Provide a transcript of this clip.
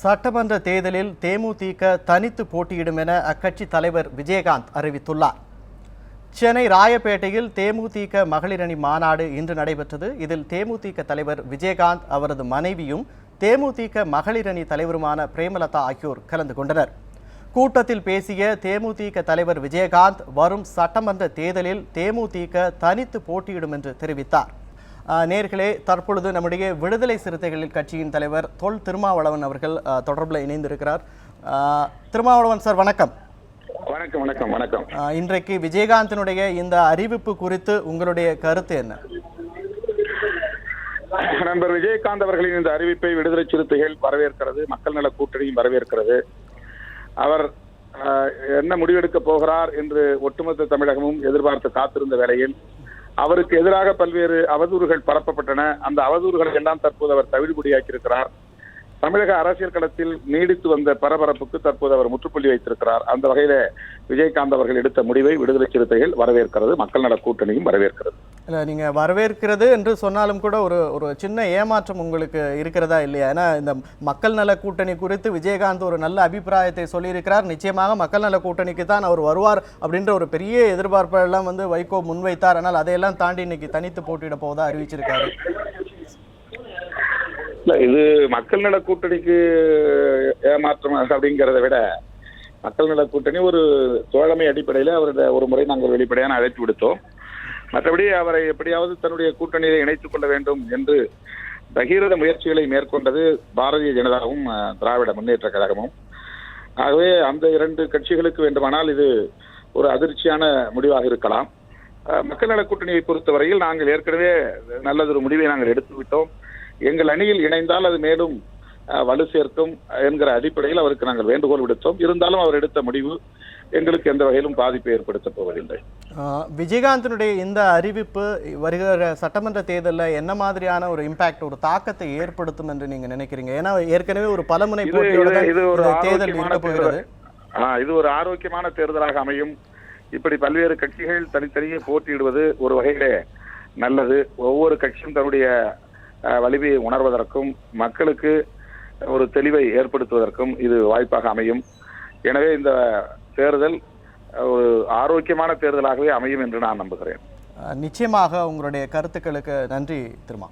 சட்டமன்ற தேர்தலில் தேமுதிக தனித்து போட்டியிடும் என அக்கட்சி தலைவர் விஜயகாந்த் அறிவித்துள்ளார். சென்னை ராயப்பேட்டையில் தேமுதிக மகளிரணி மாநாடு இன்று நடைபெற்றது. இதில் தேமுதிக தலைவர் விஜயகாந்த், அவரது மனைவியும் தேமுதிக மகளிரணி தலைவருமான பிரேமலதா ஆகியோர் கலந்து கொண்டனர். கூட்டத்தில் பேசிய தேமுதிக தலைவர் விஜயகாந்த், வரும் சட்டமன்ற தேர்தலில் தேமுதிக தனித்து போட்டியிடும் என்று தெரிவித்தார். நேர்களே, தற்பொழுது நம்முடைய விடுதலை சிறுத்தைகள் கட்சியின் தலைவர் தொல் திருமாவளவன் அவர்கள் தொடர்பில் இணைந்திருக்கிறார். திருமாவளவன் சார், வணக்கம். வணக்கம் வணக்கம் வணக்கம். இன்றைக்கு விஜயகாந்தினுடைய இந்த அறிவிப்பு குறித்து உங்களுடைய கருத்து என்ன? நண்பர் விஜயகாந்த் அவர்களின் இந்த அறிவிப்பை விடுதலை சிறுத்தைகள் வரவேற்கிறது, மக்கள் நல கூட்டணியும் வரவேற்கிறது. அவர் என்ன முடிவெடுக்க போகிறார் என்று ஒட்டுமொத்த தமிழகமும் எதிர்பார்த்து காத்திருந்த வேளையில் அவருக்கு எதிராக பல்வேறு அவதூறுகள் பரப்பப்பட்டன. அந்த அவதூறுகளை எல்லாம் தற்போது அவர் தவிடுபடியாக்கியிருக்கிறார். தமிழக அரசியல் களத்தில் நீடித்து வந்த பரபரப்புக்கு தற்போது அவர் முற்றுப்புள்ளி வைத்திருக்கிறார். அந்த வகையில விஜயகாந்த் அவர்கள் எடுத்த முடிவை விடுதலை சிறுத்தைகள் வரவேற்கிறது, மக்கள் நல கூட்டணியும் வரவேற்கிறது. இல்லை, நீங்கள் வரவேற்கிறது என்று சொன்னாலும் கூட ஒரு சின்ன ஏமாற்றம் உங்களுக்கு இருக்கிறதா இல்லையா? ஏன்னா இந்த மக்கள் நல கூட்டணி குறித்து விஜயகாந்த் ஒரு நல்ல அபிப்பிராயத்தை சொல்லியிருக்கிறார். நிச்சயமாக மக்கள் நல கூட்டணிக்கு தான் அவர் வருவார் அப்படின்ற ஒரு பெரிய எதிர்பார்ப்பெல்லாம் வைகோ முன்வைத்தார். ஆனால் அதையெல்லாம் தாண்டி இன்னைக்கு தனித்து போட்டியிட போவதா அறிவிச்சிருக்காரு. இல்ல, இது மக்கள் நல கூட்டணிக்கு ஏமாற்றம் அப்படிங்கிறத விட மக்கள் நல கூட்டணி ஒரு தோழமை அடிப்படையில் அவருடைய ஒரு முறை நாங்கள் வெளிப்படையான அழைப்பு விடுத்தோம். மற்றபடி அவரை எப்படியாவது தன்னுடைய கூட்டணியை இணைத்துக் கொள்ள வேண்டும் என்று பகீரத முயற்சிகளை மேற்கொண்டது பாரதிய ஜனதாவும் திராவிட முன்னேற்ற கழகமும். ஆகவே அந்த இரண்டு கட்சிகளுக்கு வேண்டுமானால் இது ஒரு அதிர்ச்சியான முடிவாக இருக்கலாம். மக்கள் நல கூட்டணியை பொறுத்தவரையில் நாங்கள் ஏற்கனவே நல்லதொரு முடிவை நாங்கள் எடுத்து விட்டோம். எங்கள் அணியில் இணைந்தால் அது மேலும் வலு சேர்க்கும் என்கிற அடிப்படையில் அவருக்கு நாங்கள் வேண்டுகோள் விடுத்தோம். இருந்தாலும் அவர் எடுத்த முடிவு எங்களுக்கு எந்த வகையிலும் பாதிப்பை ஏற்படுத்த போவதில்லை. விஜயகாந்தினுடைய இந்த அறிவிப்பு வருகிற சட்டமன்ற தேர்தலில் என்ன மாதிரியான ஒரு இம்பாக்ட், ஒரு தாக்கத்தை ஏற்படுத்தும் என்று நீங்க நினைக்கிறீங்க? ஏன்னா ஏற்கனவே ஒரு பலமுனை தேர்தல் போகிறது. இது ஒரு ஆரோக்கியமான தேர்தலாக அமையும். இப்படி பல்வேறு கட்சிகள் தனித்தனியே போட்டியிடுவது ஒரு வகையிலே நல்லது. ஒவ்வொரு கட்சியும் தன்னுடைய வலிமையை உணர்வதற்கும் மக்களுக்கு ஒரு தெளிவை ஏற்படுத்துவதற்கும் இது வாய்ப்பாக அமையும். எனவே இந்த தேர்தல் ஒரு ஆரோக்கியமான தேர்தலாகவே அமையும் என்று நான் நம்புகிறேன். நிச்சயமாக உங்களுடைய கருத்துக்களுக்கு நன்றி திருமா.